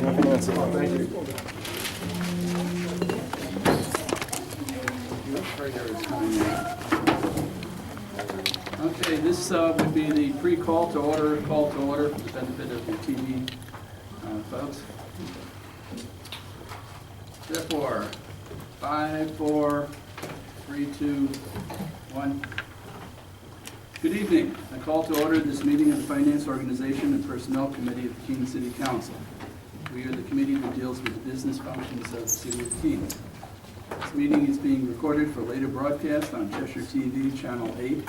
Thank you. Okay, this would be the pre-call to order, call to order for the benefit of the TV folks. Therefore, 5, 4, 3, 2, 1. Good evening. I call to order this meeting of the Finance Organization and Personnel Committee of the Keene City Council. We are the committee that deals with the business functions of the City of Keene. This meeting is being recorded for later broadcast on Cheshire TV, Channel 8.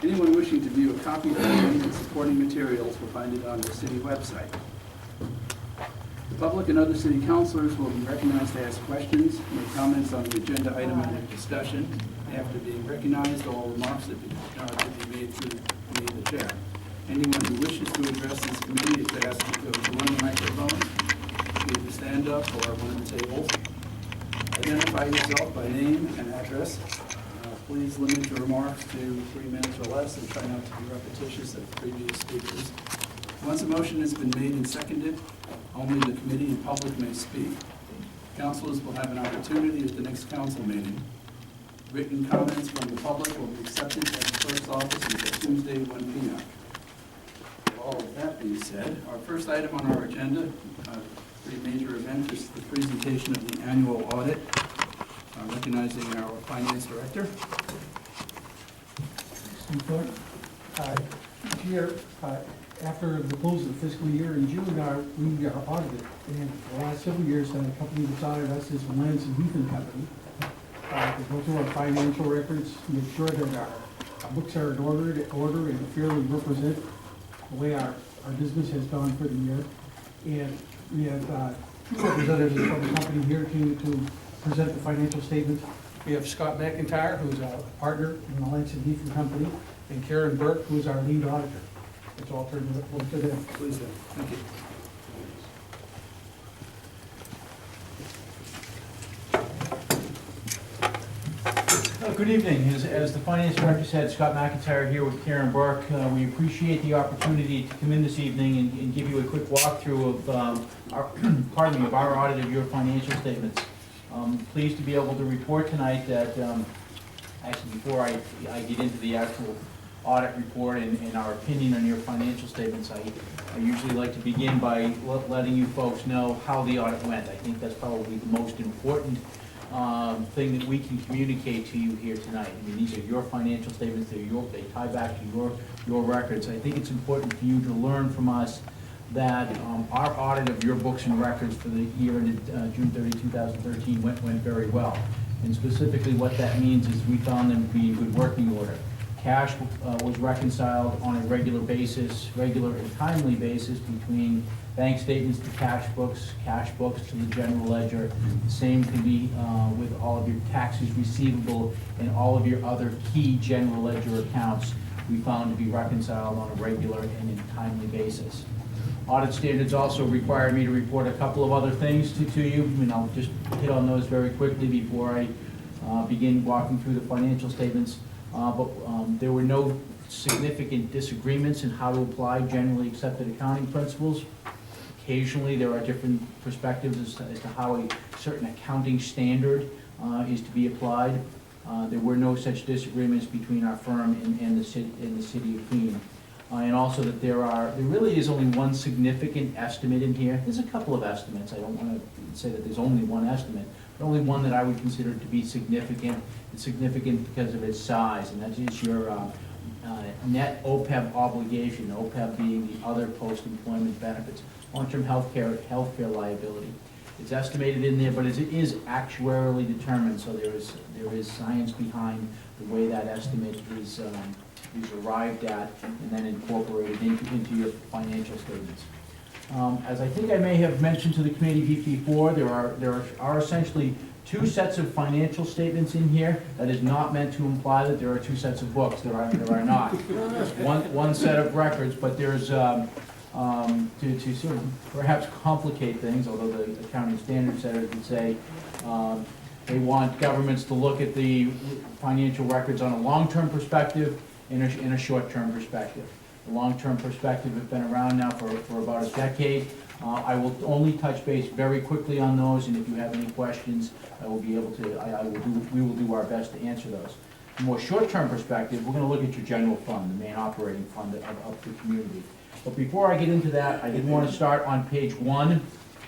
Anyone wishing to view a copy of the meeting and supporting materials will find it on the city website. The public and other city councilors will be recognized to ask questions, make comments on the agenda item under discussion. After being recognized, all remarks that be made through me, the chair. Anyone who wishes to address this committee is asked to go to one microphone, either stand up or one of the tables. Identify yourself by name and address. Please limit your remarks to 3 minutes or less and try not to be repetitious of previous speakers. Once a motion has been made and seconded, only the committee and public may speak. Councilors will have an opportunity at the next council meeting. Written comments from the public will be accepted at the clerk's office until Tuesday, 1 p.m. All of that being said, our first item on our agenda, pretty major event, is the presentation of the annual audit. Recognizing our finance director. Steve Clark. Each year, after the close of the fiscal year in June, we are audited. And for the last several years, the company that's audited us is Lance and Heath and Company. We go through our financial records, make sure that our books are in order and fairly represent the way our business has gone for the year. And we have two representatives from the company here to present the financial statements. We have Scott McIntyre, who's a partner in the Lance and Heath and Company, and Karen Burke, who's our lead auditor. It's all turned over to them. Please do. Thank you. Good evening. As the finance director said, Scott McIntyre here with Karen Burke. We appreciate the opportunity to come in this evening and give you a quick walkthrough of our audit of your financial statements. Pleased to be able to report tonight that, actually before I get into the actual audit report and our opinion on your financial statements, I usually like to begin by letting you folks know how the audit went. I think that's probably the most important thing that we can communicate to you here tonight. I mean, these are your financial statements, they tie back to your records. I think it's important for you to learn from us that our audit of your books and records for the year ended June 30, 2013 went very well. And specifically what that means is we found them to be in good working order. Cash was reconciled on a regular and timely basis between bank statements to cash books to the general ledger. The same can be with all of your taxes receivable and all of your other key general ledger accounts we found to be reconciled on a regular and in timely basis. Audit standards also required me to report a couple of other things to you, and I'll just hit on those very quickly before I begin walking through the financial statements. There were no significant disagreements in how to apply generally accepted accounting principles. Occasionally there are different perspectives as to how a certain accounting standard is to be applied. There were no such disagreements between our firm and the city of Keene. And also that there really is only one significant estimate in here. There's a couple of estimates. I don't want to say that there's only one estimate, but only one that I would consider to be significant. It's significant because of its size, and that is your net OPEB obligation, OPEB being the other post-employment benefits, long-term healthcare liability. It's estimated in there, but it is actuarially determined, so there is science behind the way that estimate is arrived at and then incorporated into your financial statements. As I think I may have mentioned to the committee before, there are essentially two sets of financial statements in here. That is not meant to imply that there are two sets of books. There are not. one set of records, but there's to sort of perhaps complicate things, although the accounting standard setters would say they want governments to look at the financial records on a long-term perspective and a short-term perspective. The long-term perspective has been around now for about a decade. I will only touch base very quickly on those, and if you have any questions, I will be able to, we will do our best to answer those. From a more short-term perspective, we're gonna look at your general fund, the main operating fund of the community. But before I get into that, I did want to start on page 1,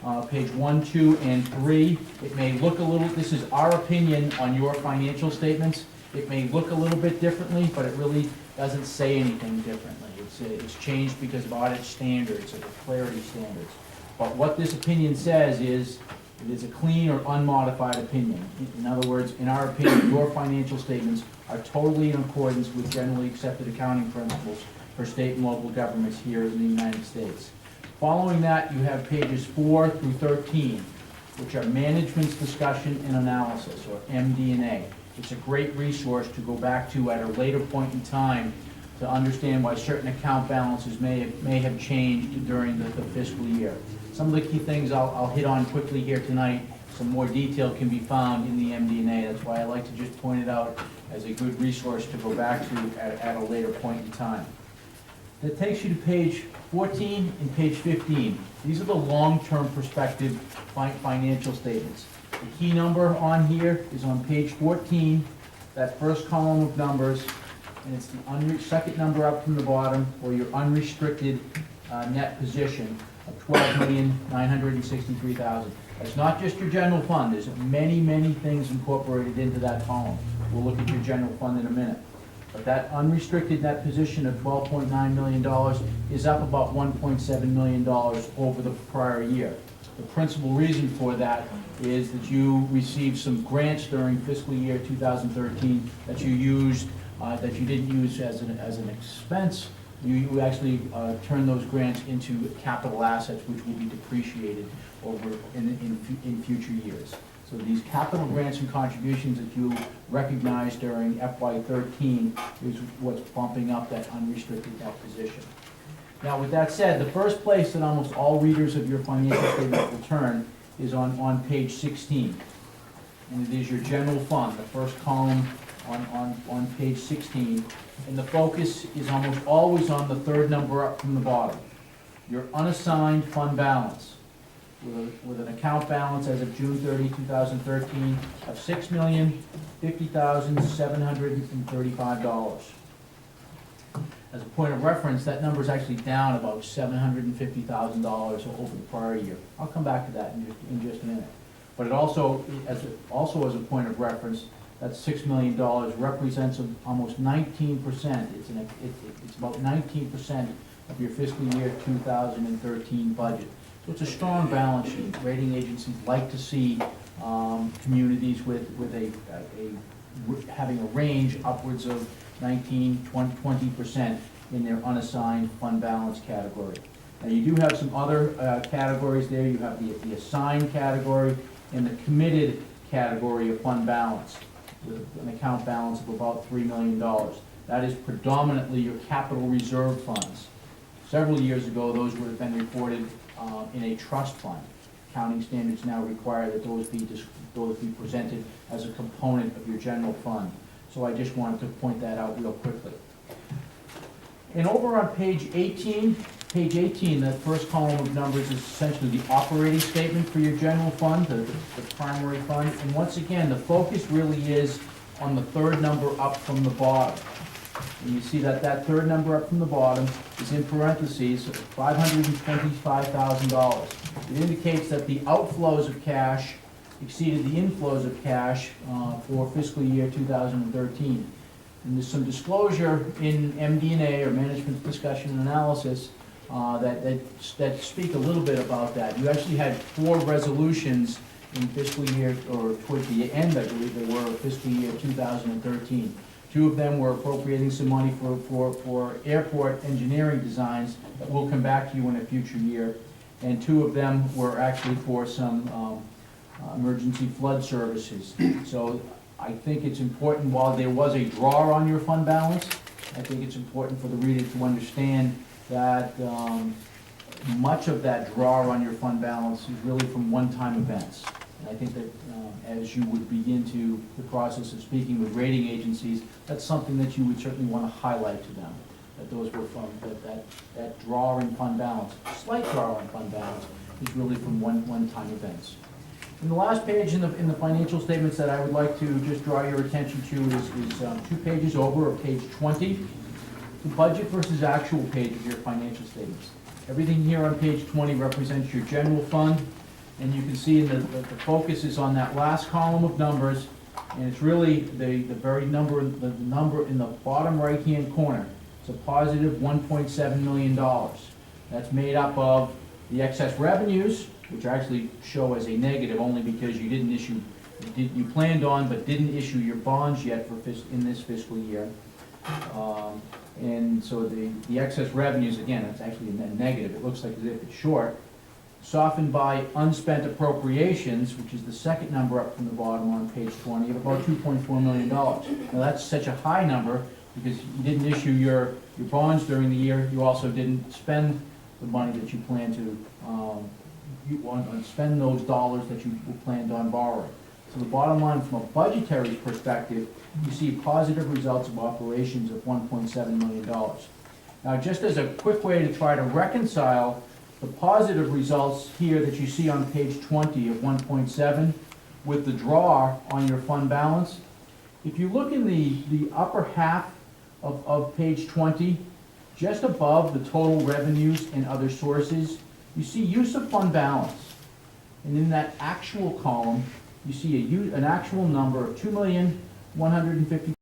2, and 3. It may look a little, this is our opinion on your financial statements. It may look a little bit differently, but it really doesn't say anything differently. It's changed because of audit standards, or the clarity standards. But what this opinion says is, it is a clean or unmodified opinion. In other words, in our opinion, your financial statements are totally in accordance with generally accepted accounting principles for state and local governments here in the United States. Following that, you have pages 4 through 13, which are management's discussion and analysis, or MD&A. It's a great resource to go back to at a later point in time to understand why certain account balances may have changed during the fiscal year. Some of the key things I'll hit on quickly here tonight. Some more detail can be found in the MD&A. That's why I like to just point it out as a good resource to go back to at a later point in time. That takes you to page 14 and page 15. These are the long-term perspective financial statements. The key number on here is on page 14, that first column of numbers, and it's the second number up from the bottom, or your unrestricted net position of $12,963,000. It's not just your general fund. There's many, many things incorporated into that column. We'll look at your general fund in a minute. But that unrestricted net position of $12.9 million is up about $1.7 million over the prior year. The principal reason for that is that you received some grants during fiscal year 2013 that you used, that you didn't use as an expense. You actually turn those grants into capital assets, which will be depreciated over in future years. So these capital grants and contributions that you recognize during FY13 is what's bumping up that unrestricted net position. Now, with that said, the first place that almost all readers of your financial statement will turn is on page 16. And it is your general fund, the first column on page 16. And the focus is almost always on the third number up from the bottom, your unassigned fund balance, with an account balance as of June 30, 2013 of $6,050,735. As a point of reference, that number is actually down about $750,000 over the prior year. I'll come back to that in just a minute. But it also as a point of reference, that $6 million represents almost 19%. It's about 19% of your fiscal year 2013 budget. So it's a strong balance sheet. Rating agencies like to see communities with having a range upwards of 19-20% in their unassigned fund balance category. Now you do have some other categories there. You have the assigned category and the committed category of fund balance, with an account balance of about $3 million. That is predominantly your capital reserve funds. Several years ago, those would have been reported in a trust fund. Accounting standards now require that those be presented as a component of your general fund. So I just wanted to point that out real quickly. And over on page 18, that first column of numbers is essentially the operating statement for your general fund, the primary fund. And once again, the focus really is on the third number up from the bottom. And you see that third number up from the bottom is in parentheses, $525,000. It indicates that the outflows of cash exceeded the inflows of cash for fiscal year 2013. And there's some disclosure in MD&A, or Management's Discussion and Analysis, that speak a little bit about that. You actually had 4 resolutions in fiscal year, or towards the end, I believe they were, fiscal year 2013. 2 of them were appropriating some money for airport engineering designs that will come back to you in a future year. And 2 of them were actually for some emergency flood services. So I think it's important, while there was a draw on your fund balance, I think it's important for the reader to understand that much of that draw on your fund balance is really from one-time events. And I think that as you would begin to the process of speaking with rating agencies, that's something that you would certainly want to highlight to them, that those were from that draw in fund balance, slight draw in fund balance, is really from one-time events. And the last page in the financial statements that I would like to just draw your attention to is 2 pages over, or page 20, the budget versus actual page of your financial statements. Everything here on page 20 represents your general fund, and you can see the focus is on that last column of numbers, and it's really the very number, the number in the bottom right-hand corner. It's a positive $1.7 million. That's made up of the excess revenues, which actually show as a negative only because you didn't issue, you planned on but didn't issue your bonds yet for in this fiscal year. And so the excess revenues, again, it's actually a negative. It looks like as if it's short. Softened by unspent appropriations, which is the second number up from the bottom on page 20, of about $2.4 million. Now that's such a high number because you didn't issue your bonds during the year. You also didn't spend the money that you plan to, you want to spend those dollars that you planned on borrowing. So the bottom line, from a budgetary perspective, you see positive results of operations of $1.7 million. Now, just as a quick way to try to reconcile the positive results here that you see on page 20 of 1.7 with the draw on your fund balance, if you look in the upper half of page 20, just above the total revenues and other sources, you see use of fund balance. And in that actual column, you see an actual number of $2,152,000